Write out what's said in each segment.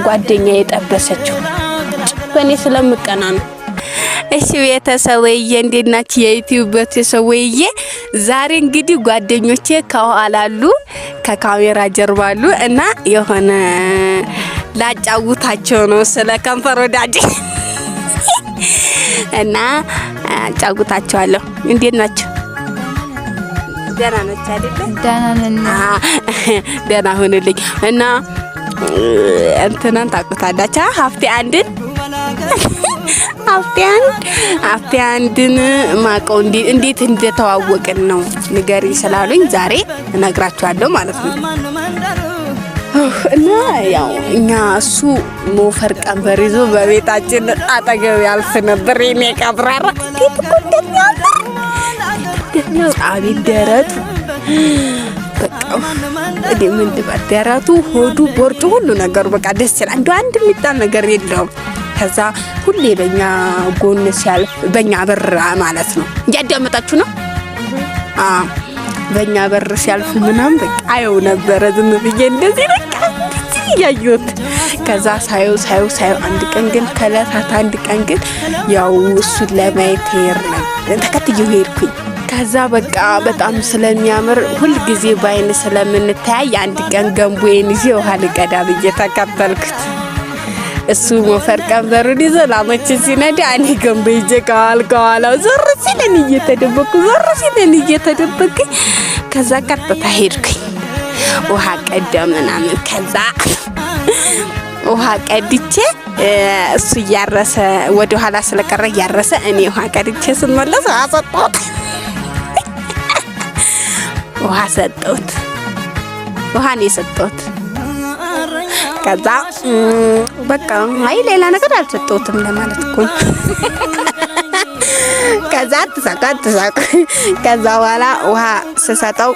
ጓደኛዬ የጠበሰችው በእኔ ስለምቀና ነው። እሺ ቤተሰብዬ እንዴት ናችሁ? የዩቲዩብ ቤተሰብዬ ዛሬ እንግዲህ ጓደኞቼ ከኋላ አሉ፣ ከካሜራ ጀርባ አሉ እና የሆነ ላጫውታቸው ነው ስለ ከንፈር ወዳጅ እና ጫውታቸዋለሁ። እንዴት ናችሁ? ደህና ናችሁ አይደል? ደህና ሁኑልኝ እና እንትናን ታውቁታላችሁ ሀፍቴ አንድን ሀፍቴ አንድን ማቀው እንዴት እንደተዋወቅን ነው ንገሪ ስላሉኝ ዛሬ እነግራችኋለሁ ማለት ነው። እና ያው እኛ እሱ ሞፈር ቀንበር ይዞ በቤታችን አጠገብ ያልፍ ነበር። የኔ ቀብራራ እንዴት እንደሚያምር አቤት ደረቱ በቃ እንዴ ምን ደረቱ ሆዱ ቦርጩ ሁሉ ነገሩ በቃ ደስ ይላል። እንደው አንድ የሚጣል ነገር የለውም። ከዛ ሁሌ በእኛ ጎን ሲያልፍ በእኛ በር ማለት ነው እያዳመጣችሁ ነው። በእኛ በር ሲያልፍ ምናምን በቃ አየው ነበረ ዝም ብዬ እንደዚህ በቃ ያዩት። ከዛ ሳየው አንድ ቀን ግን ከለታት አንድ ቀን ግን ያው እሱን ለማየት ተከትዬው ሄድኩኝ። ከዛ በቃ በጣም ስለሚያምር ሁል ጊዜ ባይን ስለምንተያይ አንድ ቀን ገንቦዬን ይዤ ውሃ ልቀዳ ብዬ ተከተልኩት። እሱ ሞፈር ቀንበሩን ይዞ ላሞችን ሲነዳ እኔ ገንቦ ይዤ ከኋላው ዞር ሲለን እየተደበኩ ከዛ ቀጥታ ሄድኩኝ ውሃ ቀዳ ምናምን። ከዛ ውሃ ቀድቼ እሱ እያረሰ ወደ ኋላ ስለቀረ እያረሰ እኔ ውሃ ቀድቼ ስመለስ ውሃ ሰጠሁት። ውሃን የሰጠሁት ከዛ በቃ አይ ሌላ ነገር አልሰጠሁትም ለማለት እኮ ከዛ ተሳቃ ከዛ በኋላ ውሃ ስሰጠው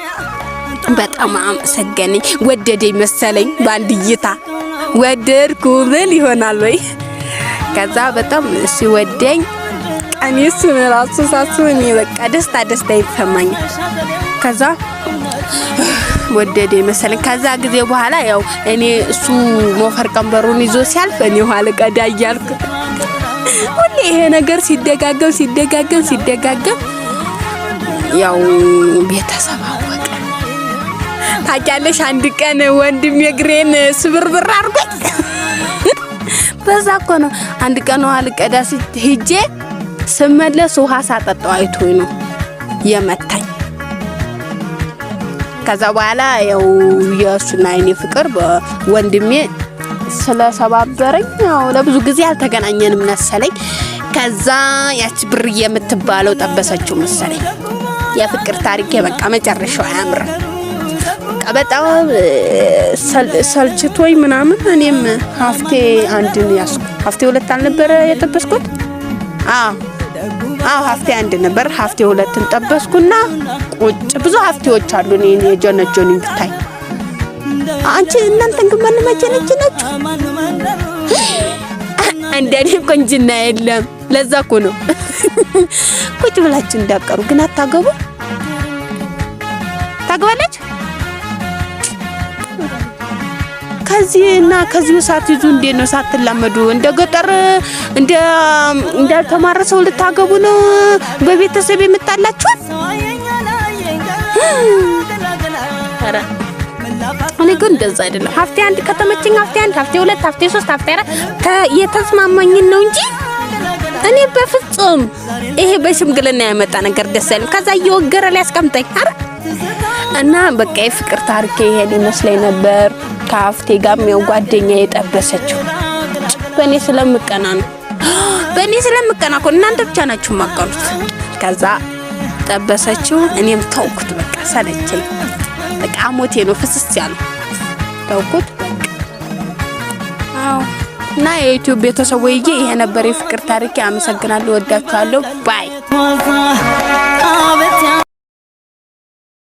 በጣም አመሰገነኝ። ወደደኝ መሰለኝ በአንድ እይታ ወደድኩ ብል ይሆናል ወይ። ከዛ በጣም ሲወደኝ ቀሚስ ራሱ ሳስብ እኔ በቃ ደስታ ይሰማኛል። ከዛ ወደደኝ መሰለኝ። ከዛ ጊዜ በኋላ ያው እኔ እሱ ሞፈር ቀንበሩን ይዞ ሲያልፍ እኔ ውሃ ልቀዳ እያልኩ ሁሌ ይሄ ነገር ሲደጋገም ያው ቤተሰብ አወቀ። ታውቂያለሽ አንድ ቀን ወንድም የግሬን ስብርብር አድርጎኝ በዛ እኮ ነው። አንድ ቀን ውሃ ልቀዳ ሄጄ ስመለስ ውሃ ሳጠጣው አይቶኝ ነው የመታኝ። ከዛ በኋላ ያው የእሱና የኔ ፍቅር በወንድሜ ስለሰባበረኝ ያው ለብዙ ጊዜ አልተገናኘንም መሰለኝ። ከዛ ያቺ ብር የምትባለው ጠበሰችው መሰለኝ። የፍቅር ታሪክ በቃ መጨረሻው አያምርም። በቃ በጣም ሰልችቶኝ ምናምን እኔም ሀፍቴ አንድን ያስኩ። ሀፍቴ ሁለት አልነበረ የጠበስኩት? ሀፍቴ አንድ ነበር። ሀፍቴ ሁለትን ጠበስኩና ቁጭ ብዙ ሀፍቴዎች አሉ። እኔ ጀነጆኒ ብታይ አንቺ እናንተን ግን ማን መጀነጅናችሁ? እንደኔ ቆንጅና የለም። ለዛ እኮ ነው ቁጭ ብላችሁ እንዳቀሩ። ግን አታገቡ? ታገባለች? ከዚህ ሰዓት ይዙ እንዴ ነው ሳትላመዱ እንደ ገጠር እንዳልተማረሰው ልታገቡ ነው በቤተሰብ የምጣላችሁ? አረ እኔ ግን እንደዛ አይደለም። ሀፍቴ አንድ ከተመቸኝ ሀፍቴ አንድ፣ ሀፍቴ ሁለት፣ ሀፍቴ ሶስት፣ ሀፍቴ አራት የተስማማኝን ነው እንጂ እኔ በፍጹም ይሄ በሽምግልና ያመጣ ነገር ደስ አይልም። ከዛ እየወገረ ሊያስቀምጠኝ አረ እና በቃ የፍቅር ታሪክ ይሄን ይመስለኝ ነበር። ከሀፍቴ ጋር ነው ጓደኛዬ የጠበሰችው በእኔ ስለምቀና ነው። በእኔ ስለምቀና እኮ እናንተ ብቻ ናችሁ ማቀኑት። ከዛ ጠበሰችው፣ እኔም ተውኩት። በቃ ሰለቸኝ። በቃ ሞቴ ነው ፍስስ ያለው ተውኩት። እና የዩቲዩብ ቤተሰቦቼ ይሄ ነበር የፍቅር ታሪክ። አመሰግናለሁ፣ ወዳችኋለሁ። ባይ